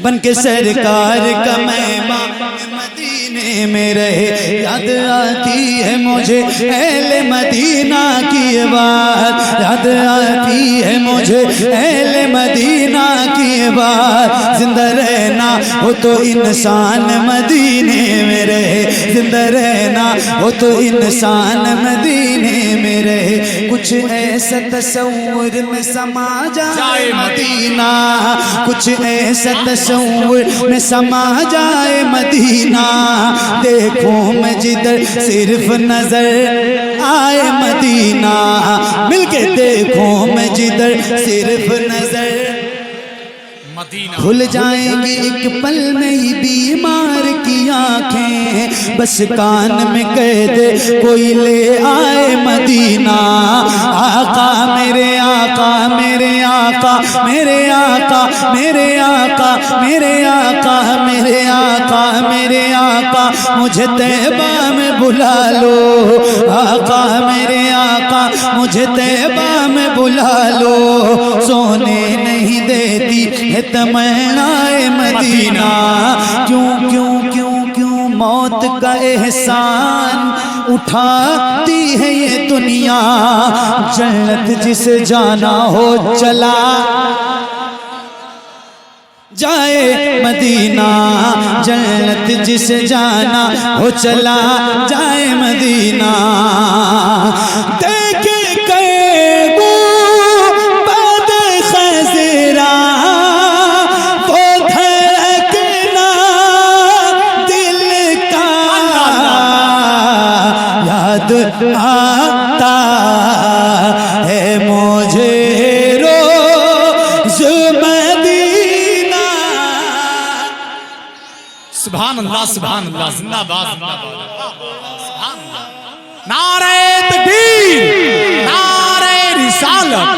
बन के सरकार का मेहमान मदीने में रहे। याद आती है मुझे अहले मदीना की बात, याद आती है मुझे अहले मदीना की बात। जिंदा रहना हो तो इंसान मदीने में रहे, जिंदा रहना हो तो इंसान मदीने में रहे। कुछ ऐसा तस्वुर में समा जाए मदीना, कुछ ऐसा तस्वुर में समा जाए मदीना। देखूं मैं जिधर सिर्फ नजर आए मदीना, मिलके देखूं मैं जिधर सिर्फ नजर। खुल जाएंगी एक पल में ही बीमार की आंखें, बस कान में कह दे कोई ले आए मदीना। आका मेरे आका मेरे आका मेरे आका मेरे आका मेरे आका मेरे आका मेरे आका, मुझे तैबा में बुला लो। आका मेरे आका मुझे तैबा में बुला लो। सोने नहीं देती है तमन्नाए मदीना, क्यों क्यों क्यों क्यों मौत का एहसान उठाती है ये दुनिया। जन्नत जिसे जाना हो चला जाए मदीना, जन्नत जिसे जाना हो चला जाए मदीना। देखे आता है मुझे रोज़ मदीना। सुभान अल्लाह सुभान अल्लाह, जिंदाबाद नारे तकबीर, नारे रिसालत,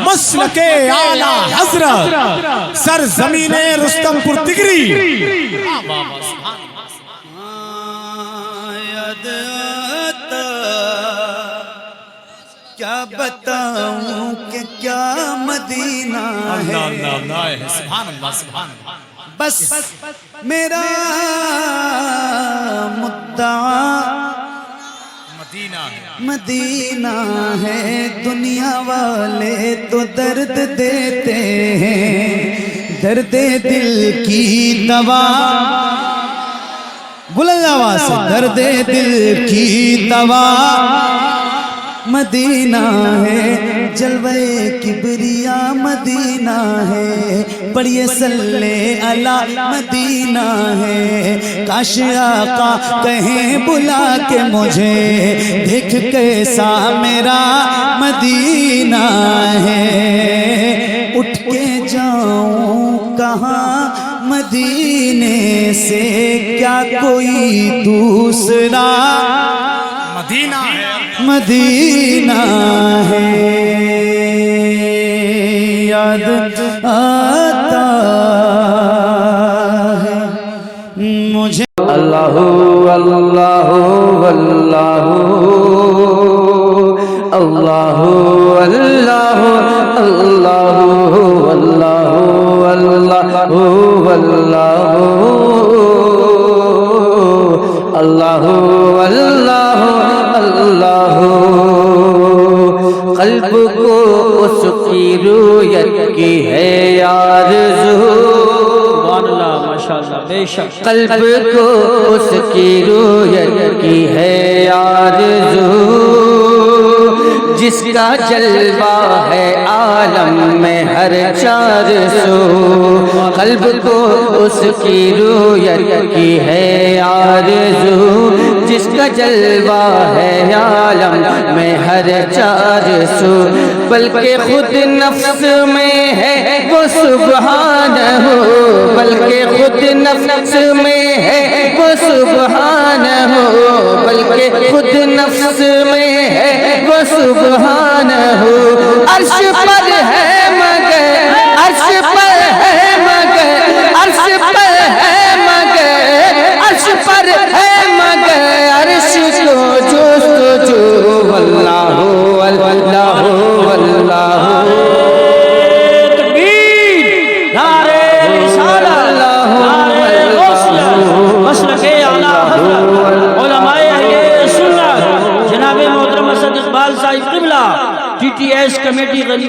मसलके आला हजरत, सरजमीने रुस्तमपुर तिगरी। क्या बताऊं कि क्या मदीना है। सुभान अल्लाह सुभान अल्लाह। बस मेरा मुद्दा मदीना है, मदीना है। दुनिया वाले तो दर्द देते हैं, दर्द दिल की दवा। बुलंद आवाज से, दर्द दिल की दवा मदीना है। जलवे किबरिया मदीना है, पढ़िए सल्ले अला मदीना है। काश आका कहें बुला के मुझे, देख कैसा मेरा मदीना है। उठ के जाऊं कहाँ मदीने से, क्या कोई दूसरा मदीना है, मदीना है। याद आता है मुझे अल्लाहु अल्लाहु अल्लाहु अल्लाहु अल्लाहु अल्लाहु अल्लाहु अल्लाहु अल्लाहु अल्लाहु अल्लाहु। क़ल्ब को उसकी रूयत की है आरज़ू, माशाअल्लाह बेशक। क़ल्ब को उसकी रूयत की है आरज़ू, जिसका जलवा है आलम में हर चार सू। क़ल्ब को उसकी रूयत की है आरज़ू, जिसका जलवा है आलम में हर चार सू। बल्कि खुद नफ्स में है वो सुब्हानहू, बल्कि खुद नफ्स में है वो सुब्हानहू, बल्कि खुद नफ्स में है वो सुब्हानहू। अर्श पर है मगर, अर्श पर है मगर, अर्श पर है मगर, अर्श पर है मगर, अर्श को जुस्तजू। अल्लाहु अल्लाहु अल्लाहु तकबीर, नारे रिसालत,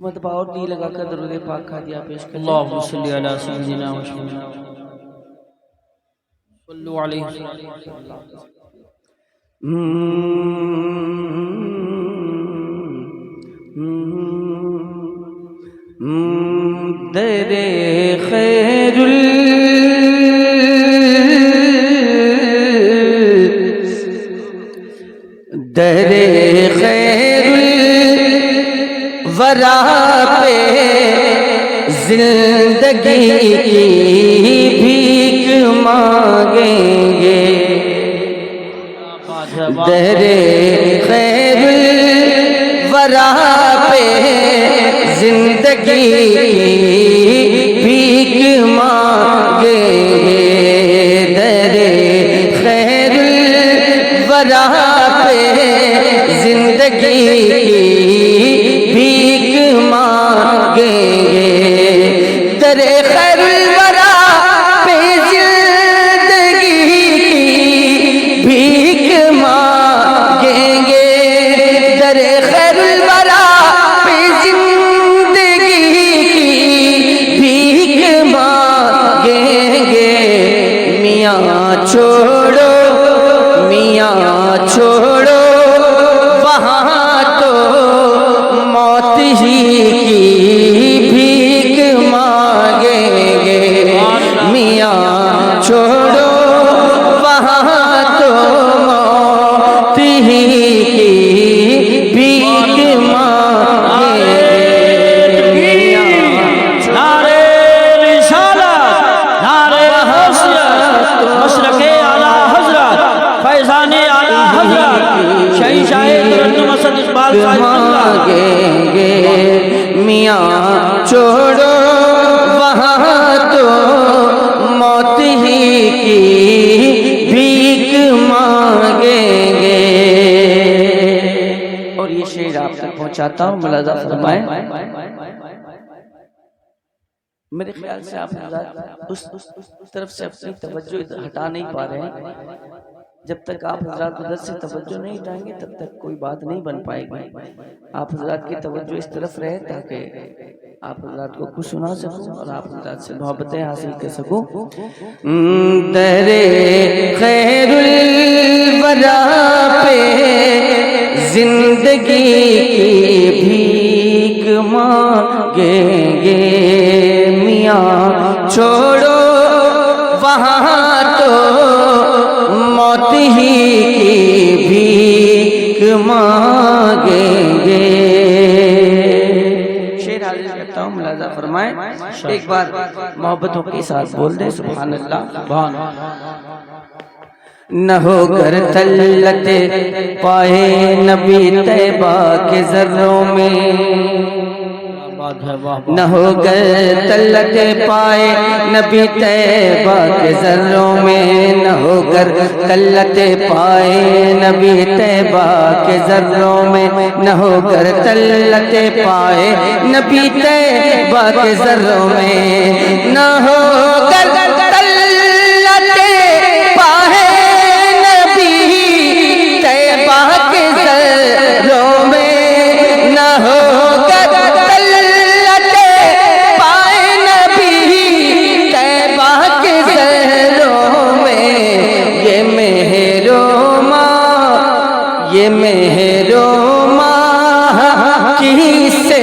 मतबा और दी लगाकर दरूद पाक खा दिया पेश कर। अल्लाहुम्मा सल्ली अला सय्यिदिना व सल्लिम सल्लु अलैहि दरे खैरुल दरे खैरुल वरा पे जिंदगी की भीख मांगेंगे। दरे खैरुल वरा पे जिंदगी की भीख मांगेंगे। दरे खैरुल वरा पे जिंदगी की भीख मांगेंगे। दरे खैरुल वरा पे जिंदगी की भीख मांगेंगे। दरे खैरुल वरा पे जिंदगी की भीख मांगेंगे। मियाँ छोड़ो मियाँ छोड़ो वहाँ तो मौत ही की भीख मांगेंगे। मियाँ छोड़ो वहाँ तो मौत ही की भीख मांगेंगे। नारे रिसालत नारे हसरत मसलके आला हजरत फैज़ाने आला हजरत शहंशाह तुरन्नुम असद इकबाल मांगेंगे। मियाँ छोड़ो वहाँ तो मौत ही की भीख मांगेंगे। और ये शेर आप तक पहुँचाता हूँ, मुलाज़ा फरमाएं। मेरे ख्याल से आप उस तरफ से अपनी तवज्जो हटा नहीं पा रहे हैं। जब तक आप हजरात उधर से तवज्जो नहीं हटाएंगे तब तक कोई बात नहीं बन पाएगी। आप हजरात की तवज्जो इस तरफ रहे ताकि आप हजरात को कुछ सुना सकूं और आप हजरात से मोहब्बतें हासिल कर सकूं। दरे खैरुल वरा पे जिंदगी की भीख मांगेंगे। मियाँ छोड़ो वहाँ तो मौत ही की भीख मांगेंगे। शेर हाजिर करता हूँ, मुलाज़ा फरमाएं। एक बार मोहब्बतों के साथ बोल दे सुभान अल्लाह। न हो कर तल्लते पाए नबी तैबा के ज़र्रों में। न हो गए तल्लते पाए नबी तैबा के ज़र्रों में। न हो कर तल्लते पाए नबी तैबा के ज़र्रों में। न हो कर तल्लते पाए नबी तैबा के ज़र्रों में। न हो कर तल्लते पाए नबी तैबा के ज़र्रों में। न हो ये मेहरो माह की से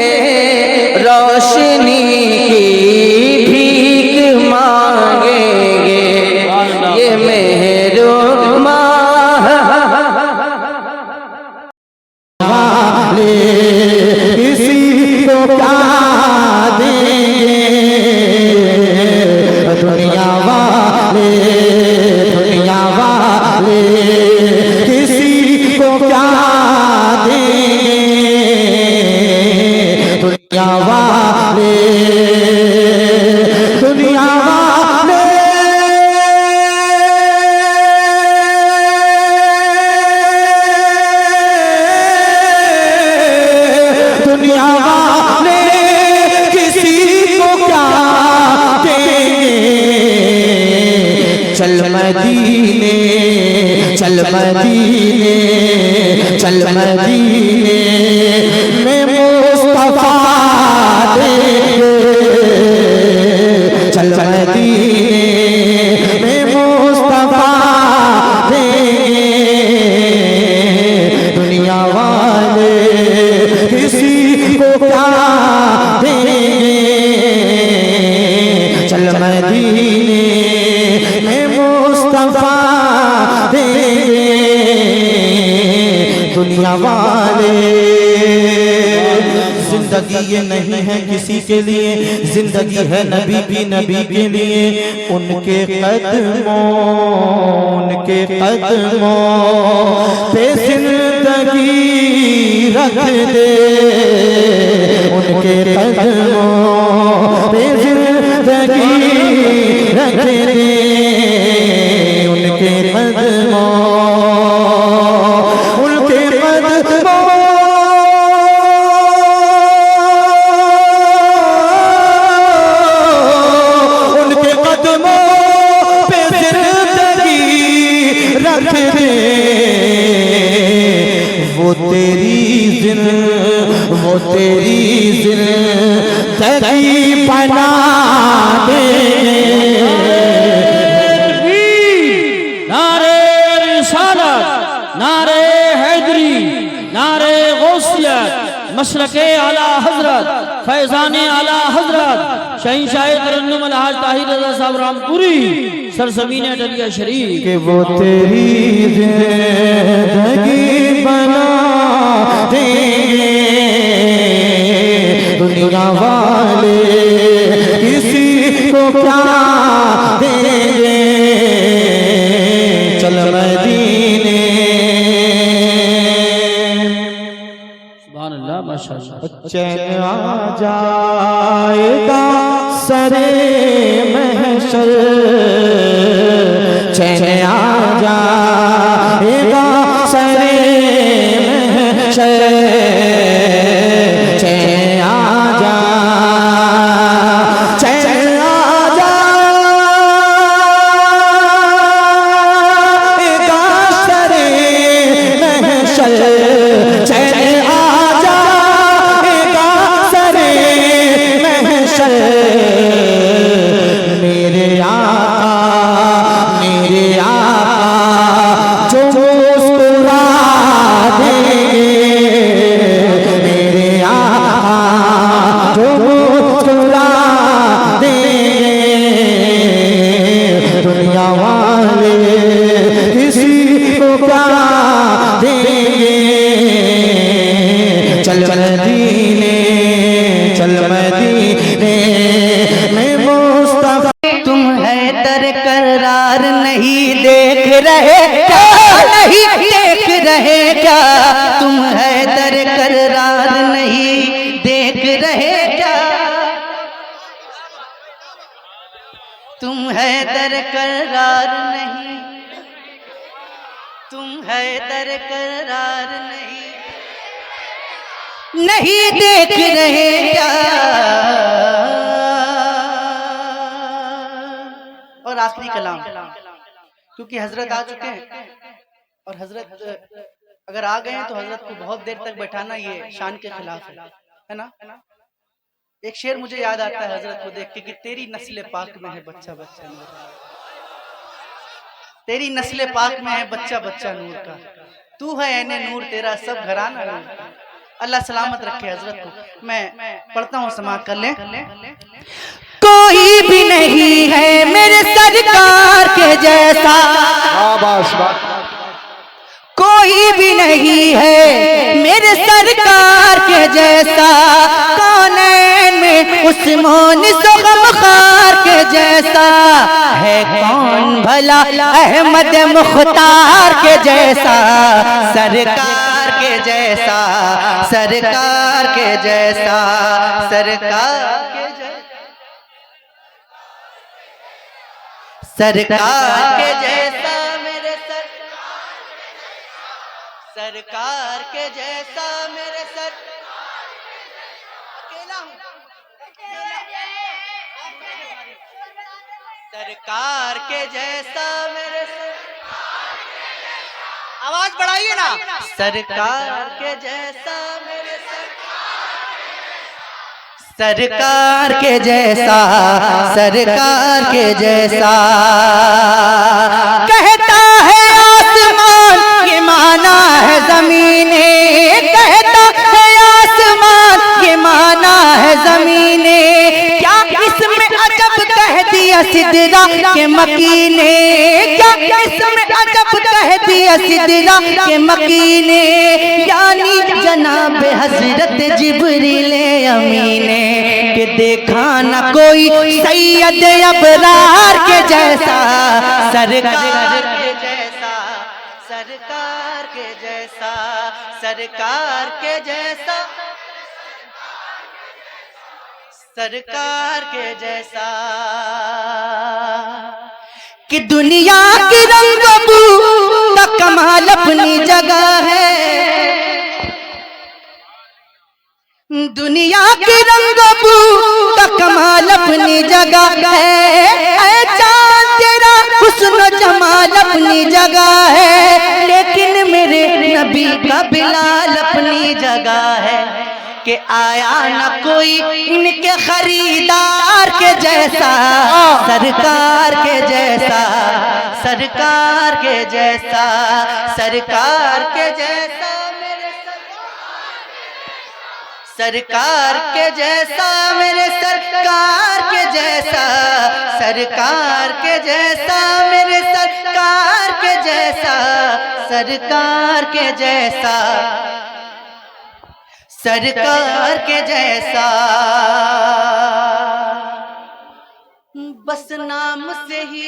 रोशनी की भीख मांगेंगे। ये मेहरो माह किसी को क्या देंगे। दुनिया वाले किसी को क्या देंगे। दुनिया वाले दुनिया वाले दुनिया वाले किसी को क्या देंगे। चल मदीने चल मदीने चल मदीने में मुस्तफा चल मदीने में मुस्तफा देंगे दुनिया वाले किसी को क्या देंगे चल मदीने में मुस्तफा देंगे दुनिया वाले जिंदगी ये नहीं है किसी के लिए जिंदगी है नबी की नबी के लिए उनके कदमों पे जिंदगी रख दे उनके कदमों पे जिंदगी रख दे उनके कदमों वो तेरी जिंदगी बना दे नारे रिसालत नारे हैदरी नारे गौसियत मशरक़े आला हजरत फैज़ाने आला हजरत शहंशाह तरन्नुम अलहाज ताहिर रज़ा साहब रामपुरी सरज़मीन अटलिया शरीफ कि वो तेरी जिंदगी बना देंगे दुनिया वाले किसी को क्या देंगे चल मदीने सुभान अल्लाह माशाअल्लाह चैन आ जाएगा सरे महशर चैन आ जाएगा सरे महशर चैन आ जाएगा सरे महशर चैन आ जाएगा सरे महशर मेरे आका जो मुस्कुरा देंगे मेरे आका जो मुस्कुरा देंगे दुनिया वाले किसी को क्या देंगे चल मदीने में मुस्तफा तुम है दरकरार नहीं देख रहे क्या नहीं देख रहे क्या तुम है दरकरार नहीं देख रहे क्या तुम है दरकरार नहीं तुम है दरकरार नहीं देख रहे क्या और आखिरी कलाम क्योंकि हजरत आ चुके हैं और हजरत अगर आ गए हैं तो हजरत को बहुत देर तक बैठाना ये शान के खिलाफ है ना एक शेर मुझे याद आता है हजरत को देख के कि तेरी नस्ल पाक में है बच्चा बच्चा नूर तेरी नस्ल पाक में है बच्चा बच्चा नूर का तू है ऐने नूर तेरा सब घराना नूर का अल्लाह सलामत रखे हजरत को मैं पढ़ता हूँ समाअत कर ले कोई भी नहीं है मेरे सरकार के जैसा कोई भी नहीं है मेरे सरकार के जैसा कौनैन में उस्मान गमखार के जैसा है कौन भला अहमद मुख्तार के जैसा सरकार के जैसा सरकार के जैसा सरकार के सरकार के जैसा मेरे सरकार के जैसा मेरे अकेला हूँ सरकार के जैसा मेरे आवाज बढ़ाइए ना सरकार के जैसा मेरे सरकार के जैसा, सरकार के जैसा। कहता है आसमान ये माना है ज़मीने, कहता है आसमान ये माना है ज़मीने। क्या इसमें अजब कह दिया सिदरा के मकीने, क्या इसमें अजब कह दिया सिदरा के मकीने। यानी जनाब हजरत जिब्रील अमीने के देखा न कोई सैयद अबरार के जैसा, सरकार के जैसा, सरकार के जैसा, सरकार के जैसा, सरकार के जैसा। कि दुनिया की रंगबू का कमाल अपनी जगह है, दुनिया की रंगबू का कमाल अपनी जगह है। ऐ चाँद तेरा हुस्न जमाल अपनी जगह है, लेकिन मेरे नबी का बिलाल अपनी जगह है। कि आया न कोई इनके खरीदार के जैसा, सरकार के जैसा, सरकार के जैसा, सरकार के जैसा, सरकार के जैसा, मेरे सरकार के जैसा, सरकार के जैसा, मेरे सरकार के जैसा, सरकार के जैसा, सरकार के जैसा। बस नाम से ही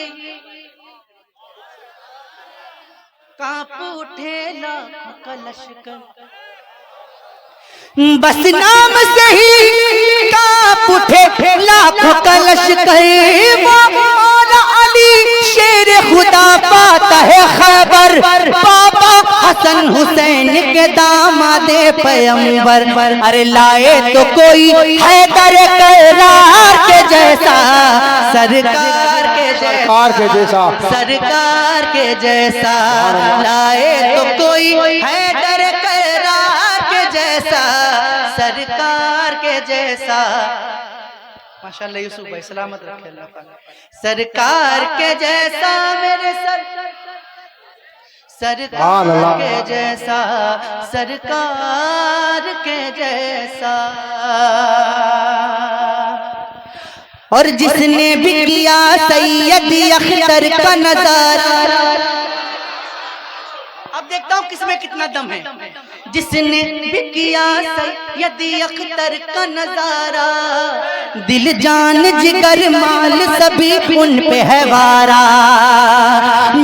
कांप उठे लाखों का लश्कर, बस नाम से ही कांप उठे लाखों का लश्कर। वो मौला अली शेर खुदा पाता है खबर, बाबा हसन हुसैन के दामादे पैगंबर। अरे लाए तो कोई हैदर करार के जैसा, सरकार के जैसा, सरकार के जैसा। लाए तो कोई हैदर करार के जैसा, सरकार के जैसा। माशाअल्लाह यूसुफ भाई सलामत रखे अल्लाह पाक। सरकार के जैसा, मेरे सरकार के जैसा, सरकार के जैसा। और जिसने भी किया सैयद अख्तर का नजारा, अब देखता हूँ किसमें कितना दम है। जिसने भी किया सैयद अख्तर का नजारा, दिल जान जिगर माल सभी उन पे है वारा।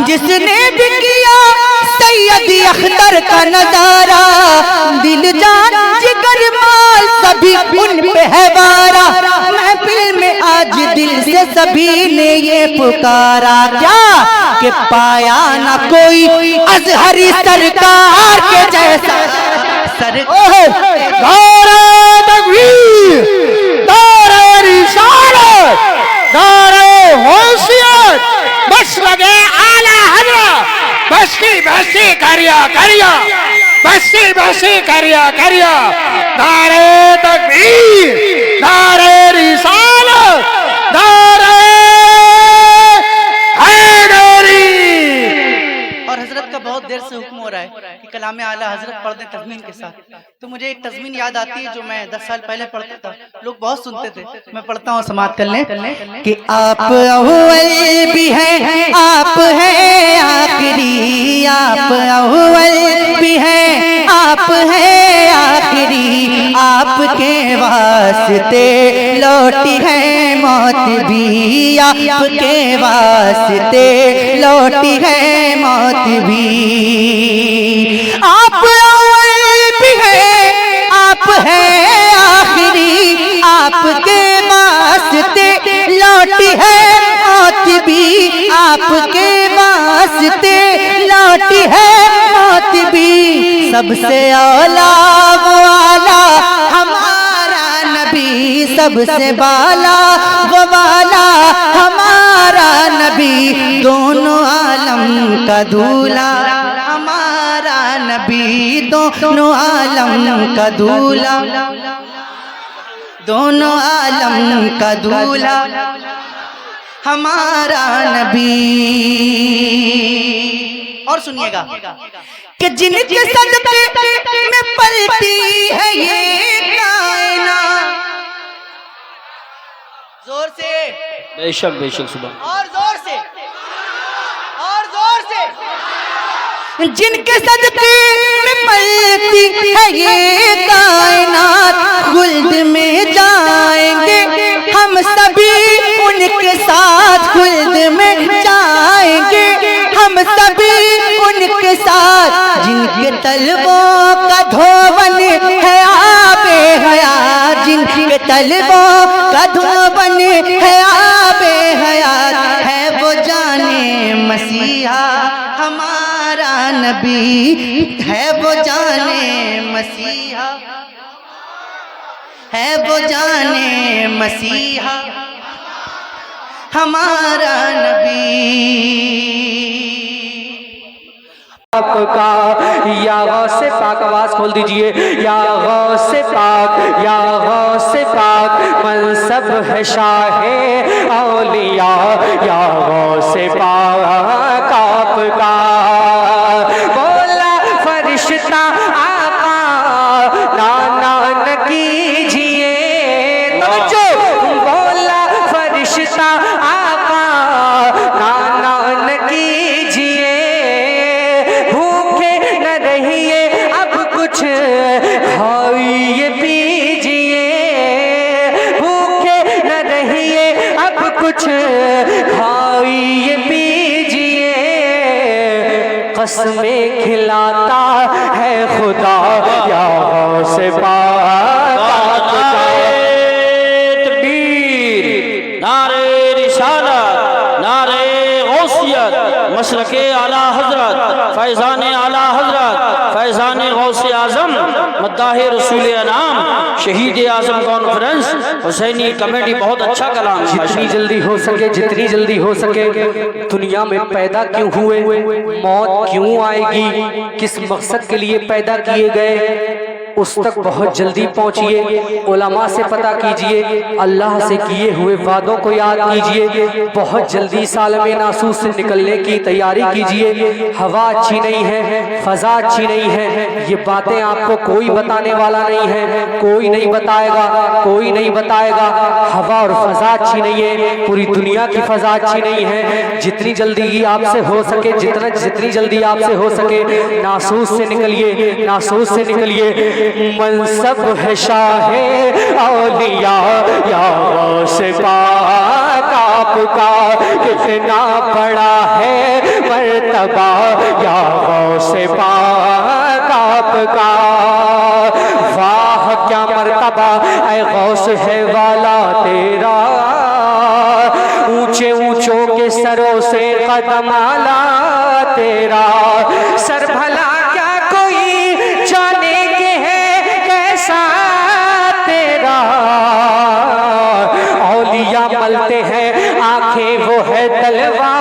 जिसने भी किया सैयद अख्तर का नजारा, दिल जान जिगर माल सभी उन पे है वारा। महफिल में आज दिल से सभी ने ये पुकारा, क्या कि पाया ना कोई अजहरी सरकार के जैसा, सरकार। नारे तकबीर, नारे रिसालत, नारे गौसियत, मसलके आला हज़रत। बस्ती बस्ती करिया करिया, बस्ती बस्ती करिया करिया। नारे तकबीर, नारे रिसालत, नारे हैदरी। और हजरत का बहुत देर से हुक्म हो रहा है कि कलाम आला हजरत पढ़ दें तज़मीन के साथ। तो मुझे एक तज़मीन याद आती है जो मैं 10 साल पहले पढ़ता था, लोग बहुत सुनते थे। मैं पढ़ता हूँ, समाअत कर लें। कि आप अव्वल भी हैं, आप हैं आखिरी, आप अव्वल भी हैं, आप हैं आखिरी। आपके वास्ते लौटी है मौत भी, आपके वास्ते लौटी है मौत भी। आप अव्वल भी हैं, आप हैं आखिरी, आपके वास्ते लौटी है मौत भी, आपके वास्ते लौटी है मौत भी। सबसे औला वो आला हमारा नबी, सबसे बाला वो वाला हमारा नबी। दोनों आलम का दूल्हा हमारा नबी, दोनों आलम का दूल्हा। दोनों आलम का दूल्हा हमारा नबी। और सुनिएगा कि जिनके सदक़े में पलती है ये कायनात। जोर से, बेशक बेशक सुबह। और जोर से, और जोर से। जिनके सदक़े में पलती है ये कायनात, खुल्द में जाएंगे हम सभी उनके साथ, खुल्द में जाएंगे हम सभी उनके साथ। जिनके तलबों का धोवन है आबे हयात, जिनके तलबों का धोवन है आबे हयात, है वो जाने मसीहा हमारा नबी, है वो जाने मसीहा, है वो जाने मसीहा हमारा नबी। आपका या गौसे पाक, आवाज खोल दीजिए। या गौसे पाक, या गौसे पाक, मनसब है शाहे औलिया, या गौसे पाक आपका। बोला फरिश्ता आका नाना न कीजिए, तवज्जो। बोला फरिश्ता आका नाना न कीजिए, अब कुछ खाइए पीजिए, भूखे न रहिए अब कुछ खाइए पीजिए। कसमें खिलाता है खुदा या गौसे पाक। तकबीर, नारे रिसालत, नारे गौसियत, मशरके आला हजरत, फैजान आला हजरत, फैजान गौसे आजम, मद्दाह रसूल अनाम, शहीद आजम कॉन्फ्रेंस, हुसैनी कमेटी। बहुत अच्छा कलाम। जितनी जल्दी हो सके, जितनी जल्दी हो सके दुनिया में पैदा क्यों हुए, मौत क्यों आएगी, किस मकसद के लिए पैदा किए गए, उस तक बहुत जल्दी पहुंचिए। उलमा से पता कीजिए, अल्लाह से किए हुए वादों को याद कीजिए। बहुत जल्दी सालमे नासूस से निकलने की तैयारी कीजिए। हवा अच्छी नहीं है, फजा अच्छी नहीं है, ये बातें आपको कोई बताने वाला नहीं है, कोई नहीं बताएगा, कोई नहीं बताएगा। हवा और फजा अच्छी नहीं है, पूरी दुनिया की फजा अच्छी नहीं है। जितनी जल्दी आपसे हो सके, जितनी जल्दी आपसे हो सके नासूस से निकलिए, नासूस से निकलिए। मनसब है शाहे औलिया या गौसे पाक आपका, कितना बड़ा है मर्तबा या गौसे पाक आपका। वाह क्या मर्तबा ऐ गौस है वाला तेरा, ऊंचे ऊंचों के सरों से कदम आला तेरा। सर भला क्या कोई जाने के है कैसा तेरा, औलिया मलते हैं आंखें वो है तलवा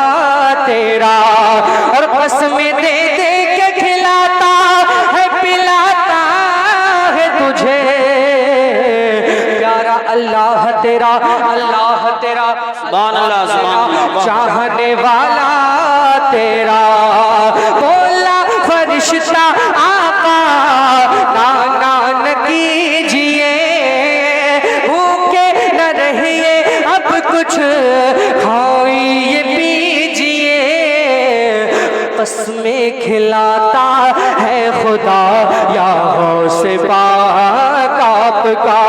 तेरा। और कसमें दे दे के खिलाता है पिलाता है तुझे, प्यारा अल्लाह तेरा, अल्लाह तेरा, सुभान अल्लाह, सुभान अल्लाह। चाहने वाला तेरा। बोला फरिश्ता आका नाना न कीजिए, भूखे न रहिए अब कुछ खाइए पीजिए। कसमें खिलाता है खुदा या गौसे पाक आपका,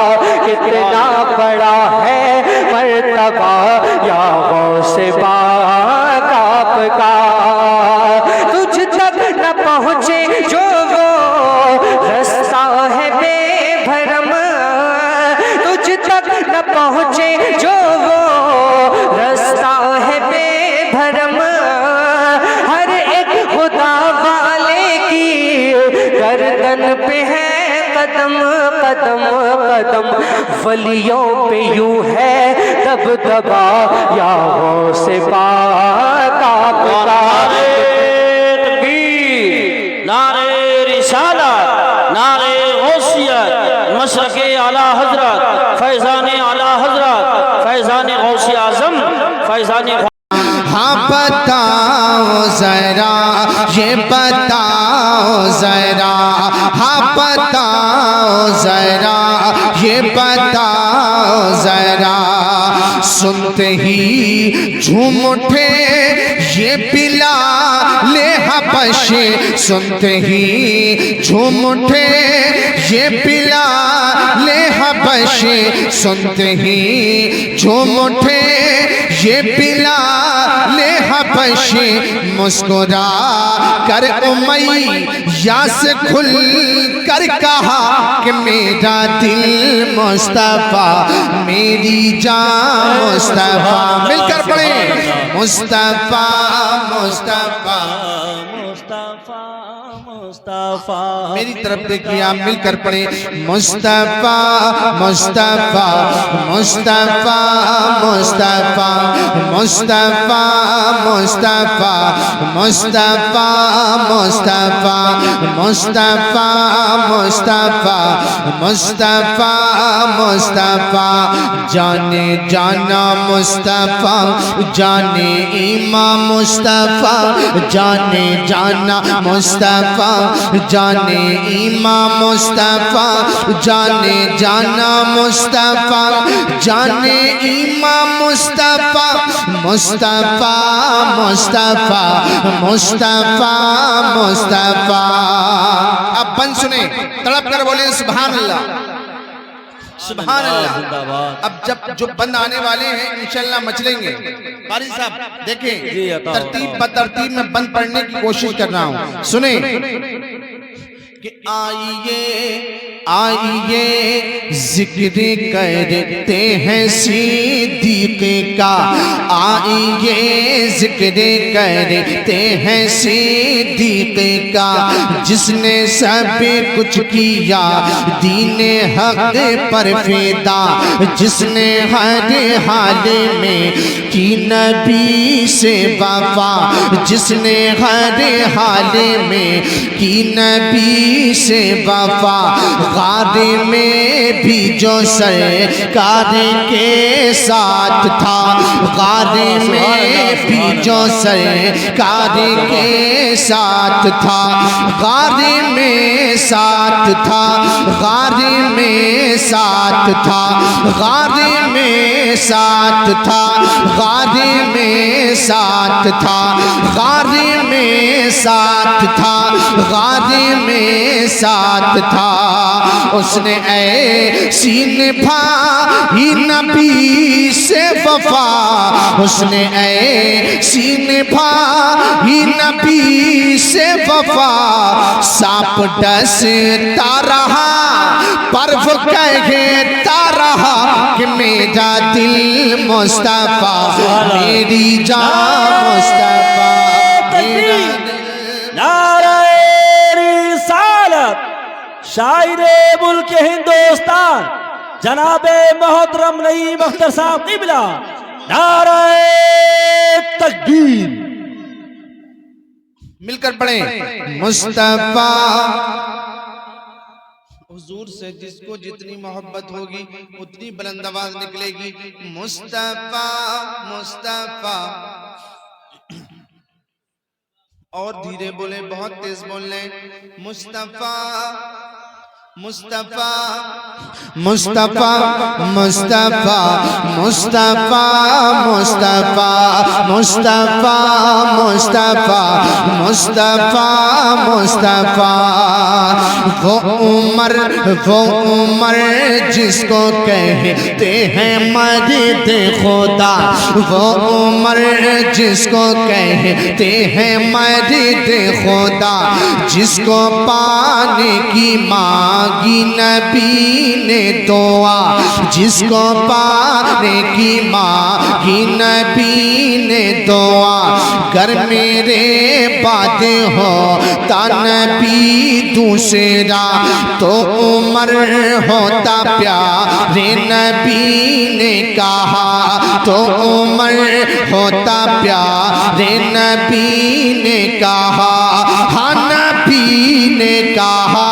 कितना बड़ा है मर्तबा या गौसे पाक आपका। तुझ तक न पहुँचे जो वो रास्ता है बेभरम, तुझ तक न पहुँचे जो वो रास्ता है बेभरम। हर एक खुदा वाले की गर्दन पे है कदम कदम कदम, वलियों पे यूं है दबदबा या गौसे पाक आपका। नारे रिसालत, नारे गौसियत, मशरके आला हजरत, फैज़ान बताओ जरा, ये बताओ जरा, हाँ बताओ जरा, ये बताओ जरा। सुनते ही झूम उठे ये बिलाल हबशी, सुनते ही झूम उठे ये बिलाल हबशी, सुनते ही झूम उठे ये बिलाल हबशी। मुस्कुरा कर उमैया से खुल कर कहा कि मेरा दिल मुस्तफा, मेरी जान मुस्तफा। मिलकर पढ़े मुस्तफा मुस्तफा मुस्तफा मुस्तफा। मेरी तरफ देखिए आप मिलकर पढ़े मुस्तफा मुस्तफा मुस्तफा मुस्तफा मुस्तफा मुस्तफा मुस्तफा मुस्तफा मुस्तफा मुस्तफा मुस्तफा मुस्तफा। जाने जाना मुस्तफा, जाने इमाम मुस्तफा, जाने जाना मुस्तफा, जाने इमाम मुस्तफा, जाने जाना मुस्तफा, जाने इमाम मुस्तफा, मुस्तफा मुस्तफा मुस्तफा मुस्तफा। अब बंद सुने, तड़प कर बोले सुभान अल्लाह सुभान अल्लाह। अब जब जो बंद आने वाले हैं इंशाल्लाह मचलेंगे। कारी साहब देखें, तरतीब ब तरतीब में बंद पढ़ने की कोशिश कर रहा हूँ, सुने कि आइए आइए जिक्र करते हैं सिद्दीक़ का, आइए जिक्र करते हैं सिद्दीक़ का, जिसने सब कुछ किया दीने हक पर फिदा, जिसने हर हाल में की नबी से वफा, जिसने हर हाल में की नबी से वफा। गारे में भी जो सरकार के साथ था, गारे में भी जो सरकार के साथ था, गारे में साथ था, गारे में साथ था, गारे में साथ था, गारे में साथ था, गारे में साथ था, गारे में साथ था। उसने ऐसी निभाई नबी से वफा, उसने ऐसी निभाई नबी से वफा। सांप डसता रहा पर वो कहता रहा कि मेरा दिल मुस्तफा, मेरी जान मुस्तफा, मेरा दिल। नारे रिसालत शायरे मुल्क हिंदुस्तान जनाबे मोहतरम नईम अख्तर साहब क़िबला, नारे तकबीर। मिलकर पढ़े मुस्तफा। हुजूर से जिसको जितनी मोहब्बत होगी उतनी बुलंद आवाज निकलेगी। मुस्तफा मुस्तफा। और धीरे बोले, बहुत तेज बोल रहे। मुस्तफा मुस्तफा मुस्तफा मुस्तफा मुस्तफा मुस्तफा मुस्तफा मुस्तफा मुस्तफा मुस्तफा। वो उमर जिसको कहते हैं मर्द खुदा, वो उमर जिसको कहते हैं मर्द खुदा, जिसको पाने की मांगी नबी ने दुआ, जिसको पाने की मांगी नबी ने दुआ। कर मेरे बाद होता नबी दूसरा तो उमर होता प्यारे नबी ने कहा, तो उमर होता प्यारे नबी ने कहा। हाँ नबी ने कहा,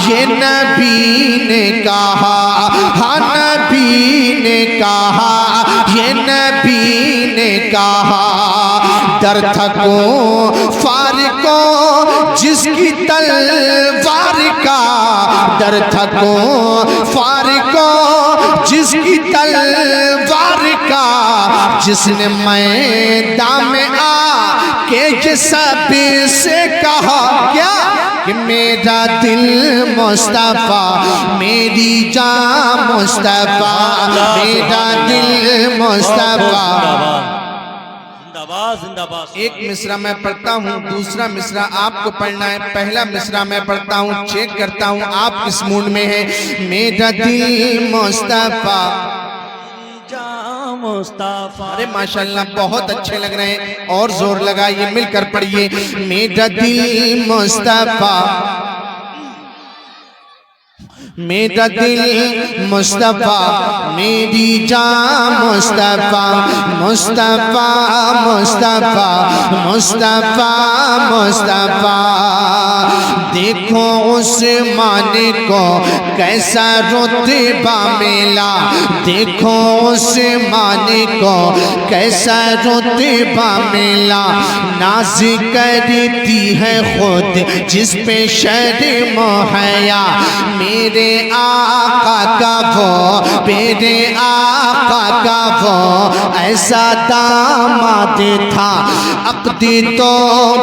ये नबी ने कहा, हाँ नबी ने कहा, ये नबी ने कहा। दर थको फारिको जिसकी तलवार का, दर थको फारिको जिसकी तलवार का, जिसने मैदान में आ के ये सब से कहा क्या कि मेरा दिल मुस्तफा मेरी जान मुस्तफा, मेरा दिल मुस्तफा। एक मिसरा मैं पढ़ता हूँ, दूसरा मिसरा आपको पढ़ना है। पहला मिसरा मैं पढ़ता हूँ, चेक करता हूँ आप किस मूड में हैं। मेरा दिल मुस्तफा मुस्तफा, अरे माशाल्लाह बहुत अच्छे लग रहे हैं, और जोर लगाइए, मिलकर पढ़िए। मेरा दिल मुस्तफा, मेरा दिल मुस्तफा मेरी जान मुस्तफा, मुस्तफा मुस्तफा मुस्तफा मुस्तफा। देखो उस माने को कैसा रुतबा मिला, देखो उस माने को कैसा रुतबा मिला। नाज करती है खुद जिस पे शर्म हया, मेरे आका का वो, मेरे आका का वो ऐसा दामाद था। अक़दी तो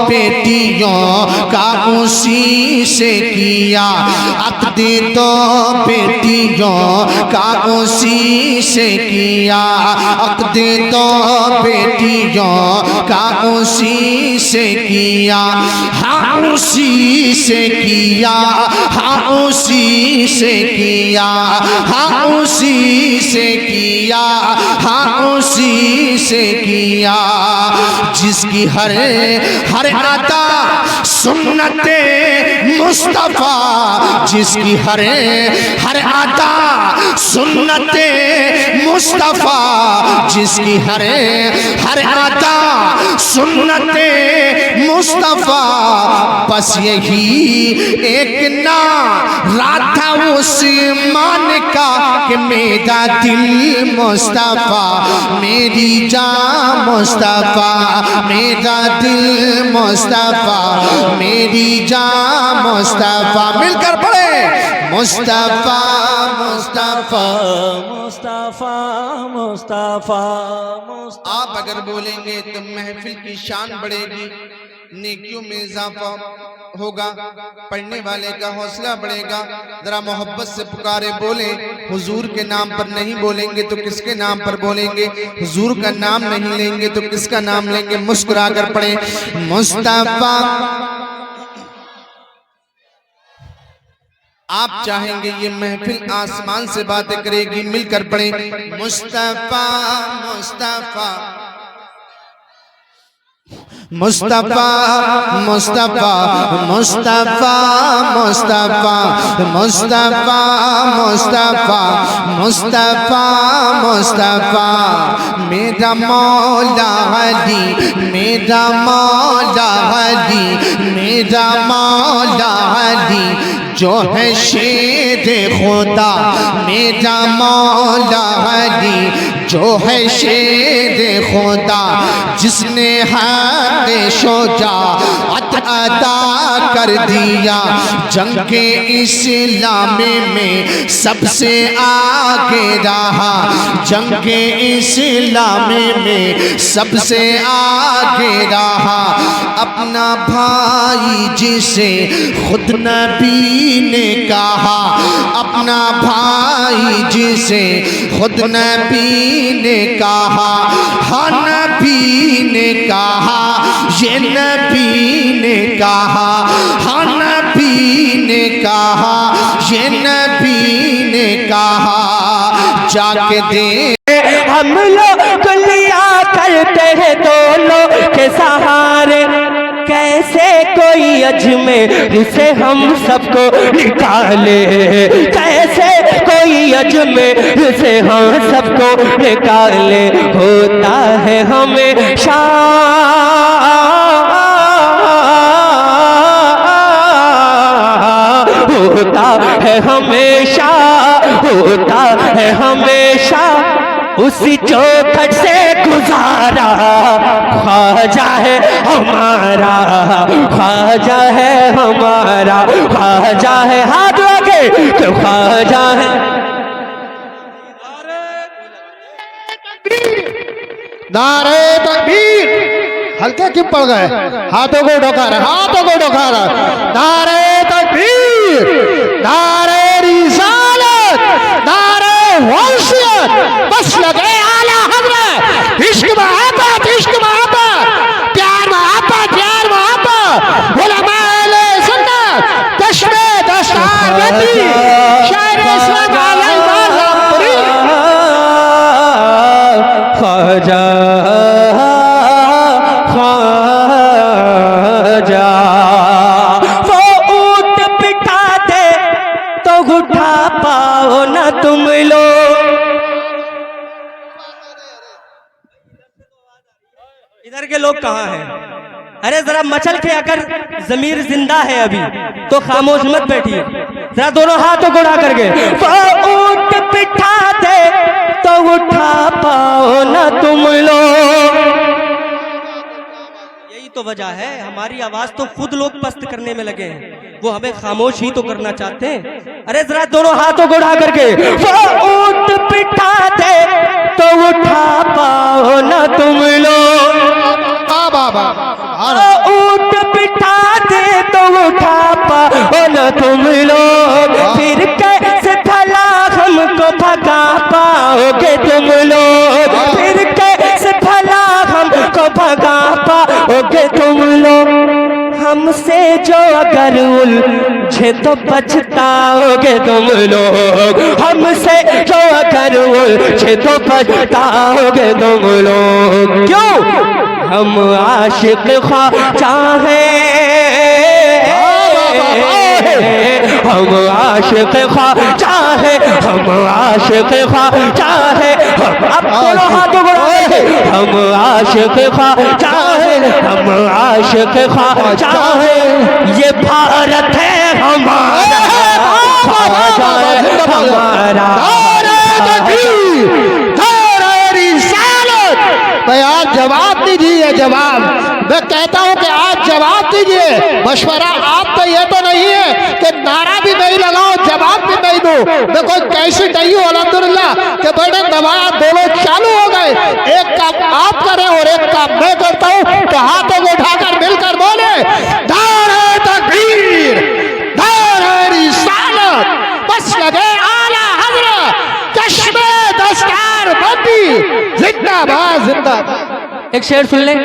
बेटियों का उसी से किया, अक़दी तो बेटियों का उसी से किया, अक़दी तो बेटियों का उसी से किया। हाँ उसी से किया, हाँ उसी से किया, हाँ उसी से किया, हाँ उसी से किया। जिसकी हर हर अता सुन्नते मुस्तफा, जिसकी हर हर अता सुन्नते मुस्तफा, जिसकी हर हर अता सुन्नते मुस्तफा। बस यही एक ना राधा उस मान का कि मेरा दिल मुस्तफा मेरी जान मुस्तफा, मेरा दिल मुस्तफा मेरी जान मुस्तफा। मिलकर पढ़े मुस्तफा मुस्तफा मुस्तफा मुस्तफा। आप अगर बोलेंगे तो महफिल की शान बढ़ेगी, नेकियों में इजाफा होगा, पढ़ने वाले का हौसला बढ़ेगा। जरा मोहब्बत से पुकारे बोले, हुजूर के नाम पर नहीं बोलेंगे तो किसके नाम पर बोलेंगे? हुजूर का नाम नहीं लेंगे तो किसका नाम लेंगे? मुस्कुरा कर पढ़े मुस्तफा। आप चाहेंगे ये महफिल आसमान से बातें करेगी, मिलकर पढ़े मुस्तफा मुस्तफा मुस्तफा मुस्तफा मुस्तफा मुस्तफा मुस्तफा मुस्तफा मुस्तफा मुस्तफा। मेरा मौला अली, मेरा मौला अली, मेरा मौला अली जो है शेर खुदा, मेरा मौला अली जो है शेर खुदा, जिसने हक शुजाअत अदा कर दिया, जंग के इस्लाम में सबसे आगे रहा, जंग के इस्लाम में सबसे आगे रहा। अपना भाई जिसे खुद नबी ने कहा, अपना भाई जिसे खुद नबी ने कहा, हाँ नबी ने कहा, ये नबी ने कहा, हाँ नबी ने कहा, ये नबी ने कहा। जाके दे हम लोग लिया करते हैं दोनों के सहारे, कैसे कोई अजमेर से हम सबको निकाले, कैसे कोई अजमेर से हम सबको निकाले। होता है हमेशा होता है हमेशा, होता है हमेशा उसी चौखट से गुजारा, ख्वाजा है हमारा, ख्वाजा है हमारा, ख्वाजा है, हाथ लगे तो ख्वाजा है। नारे तकबीर, हल्के क्यों पड़ गए? हाथों को ढोका रहे, हाथों को ढोका रहे। नारे तकबीर, नारे रिसालत, नारे गौसियत, बस लगे आला हज़रत। इश्क मोहब्बत, इश्क मोहब्बत, प्यार मोहब्बत, प्यार मोहब्बत, उलमा अहले सुन्नत, चश्मे दस्तार बंदी, शायर इस्लाम आला इमामपुरी। ख्वाजा ख्वाजा, वो ऊँट पिटा दे तो उठा पाओ ना तुम लोग। इधर के लोग कहाँ हैं? अरे जरा मचल के, अगर जमीर जिंदा है अभी तो खामोश मत बैठिए, जरा दोनों हाथों को उठा करके। वो ऊँट पिटा दे तो उठा पाओ ना तुम लोग। यही तो वजह है, हमारी आवाज तो खुद लोग पस्त करने में लगे हैं, वो हमें खामोश ही तो करना चाहते हैं। अरे जरा दोनों हाथों को उठा करके। वो ऊँट पिटा दे तो उठा पाओ ना तुम लोग। ऊँट पिटा दे तो उठा पाओ ना तुम लोग। फिर कैसे भला हमको भगा पाओगे तुम लोग? फिर कैसे भला हमको भगा पाओगे तुम लोग? हमसे जो अगर उलझे तो पछताओगे तुम लोग। हमसे जो अगर उलझे तो पछताओगे तुम लोग। क्यों? हम आशिक ख्वाजा हैं, हम आशिक ख्वाजा हैं, हम आशिक ख्वाजा हैं। अब दोनों हाथों को हम आशिक ख्वाजा हैं, हम आशिक ख्वाजा हैं। ये भारत है हमारा, ख्वाजा है हमारा। भाई आज जवाब दीजिए, जवाब। मैं कहता हूं कि आज जवाब दीजिए। मशवरा आप तो ये तो नहीं है कि नारा भी नहीं लगाओ, जवाब भी नहीं दो। मैं कोई कैसी नहीं हूं अल्हम्दुलिल्लाह कि बड़े नवाज दोनों चालू हो गए। एक काम आप करें और एक काम मैं करता हूं, तो हाथों को उठाकर मिलकर बोले नारे तकबीर, नारे रिसालत, बस लगे आला हज़रत, चश्मे दस्तार बंदी, जिंदाबाद जिंदाबाद। एक शेर सुन ले।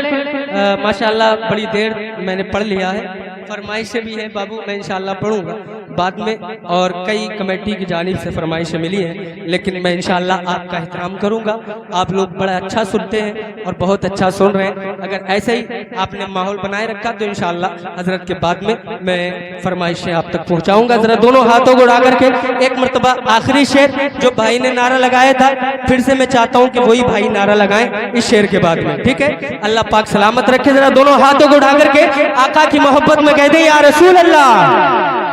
माशाल्लाह बड़ी देर मैंने पढ़ लिया है, फरमाइशें भी हैं बाबू, मैं इंशाल्लाह पढ़ूंगा बाद में, और कई कमेटी की जानिब से फरमाइशें मिली हैं, लेकिन मैं इंशाल्लाह आपका एहतराम करूंगा। आप लोग बड़ा अच्छा सुनते हैं और बहुत अच्छा सुन रहे हैं। अगर ऐसे ही आपने माहौल बनाए रखा तो इंशाल्लाह हजरत के बाद में मैं फरमाइशें आप तक पहुंचाऊंगा। जरा दोनों हाथों को उठा करके एक मरतबा आखिरी शेर जो भाई ने नारा लगाया था, फिर से मैं चाहता हूं कि वही भाई नारा लगाएं इस शेर के बाद में, ठीक है? अल्लाह पाक सलामत रखे। जरा दोनों हाथों को उठा करके आका की मोहब्बत में कहते हैं या रसूल अल्लाह।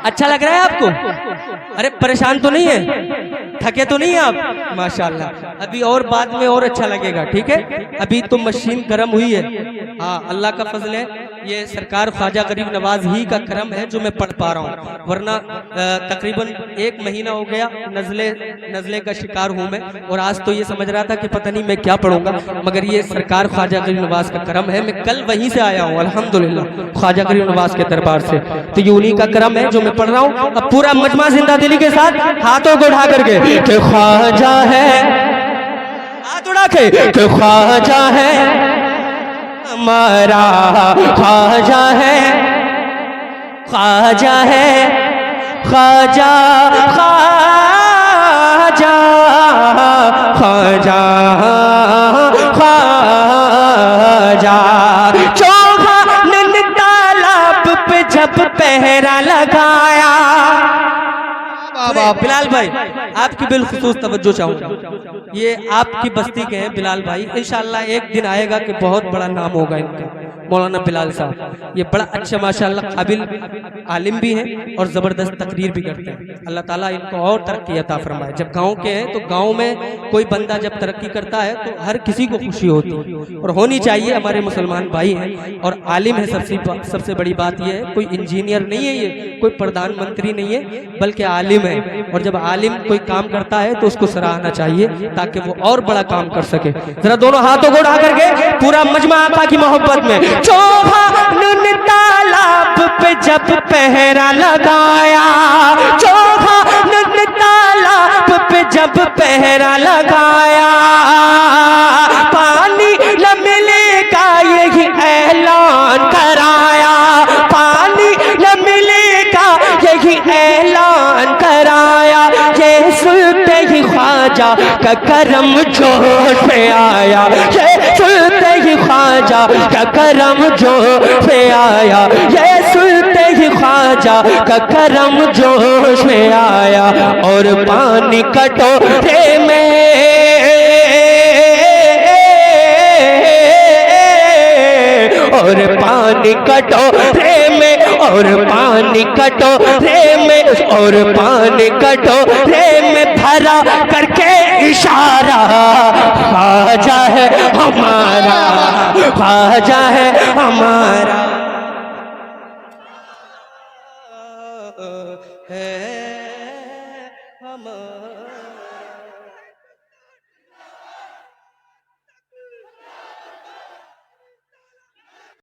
अच्छा लग रहा है आपको? अरे परेशान तो नहीं है, थके तो नहीं है आप? माशाल्लाह, अभी और बाद में और अच्छा लगेगा, ठीक है? अभी तो मशीन गर्म हुई है। हाँ, अल्लाह का फजल है, ये सरकार ख्वाजा गरीब नवाज ही का करम है जो मैं पढ़ पा रहा हूँ, वरना तकरीबन 1 महीना हो गया नज़ले का शिकार हूँ मैं, और आज तो ये समझ रहा था कि पता नहीं मैं क्या पढ़ूंगा, मगर ये सरकार ख्वाजा गरीब नवाज का करम है। मैं कल वहीं से आया हूँ अल्हम्दुलिल्लाह, ख्वाजा गरीब नवाज के दरबार से, तो ये उन्हीं का करम है जो मैं पढ़ रहा हूँ। अब पूरा मजमा जिंदा दिली के साथ हाथों को उठा करके कि ख्वाजा है, हाथ उठा के कि ख्वाजा है हमारा, ख्वाजा है, ख्वाजा है, ख्वाजा ख्वाजा ख्वाजा ख्वाजा। चौहान तालाब पे जब पहरा लगाया। बिलाल भाई आपकी बिलखुसूस तवज्जो चाहूंगा, ये आपकी बस्ती के हैं बिलाल भाई, इंशाल्लाह एक दिन आएगा कि बहुत बड़ा नाम होगा इनका, मौलाना बिलाल साहब। ये बड़ा अच्छा माशाअल्लाह काबिल आलिम भी हैं और ज़बरदस्त तकरीर भी करते हैं। अल्लाह ताला इनको और तरक्की अता फरमाए। जब गांव के हैं तो गांव में कोई बंदा जब तरक्की करता है तो हर किसी को खुशी होती है और होनी चाहिए। हमारे मुसलमान भाई हैं और आलिम है। सबसे बड़ी बात यह है कोई इंजीनियर नहीं है, ये कोई प्रधानमंत्री नहीं है, बल्कि आलिम है। और जब आलिम कोई काम करता है तो उसको सराहना चाहिए ताकि वो और बड़ा काम कर सके। जरा दोनों हाथों को उठा करके पूरा मजमा आका की मोहब्बत में। चोहा नुन तालाब पे जब पहरा लगाया, चोहा नुन तालाब पे जब पहरा लगाया, पानी न मिलेगा यही ऐलान कराया, पानी न मिलेगा यही ऐलान कराया। ये सुनते ही ख्वाजा का करम जोश में आया, ये सुनते ही ख्वाजा का करम जोश में आया, ये सुनते ही ख्वाजा का करम जोश में आया। और पानी कटोरे में, और पानी कटोरे में, और पानी कटोरे में, और पानी कटोरे में भरा करके इशारा, ख्वाजा है हमारा, ख्वाजा है हमारा, है हमारा।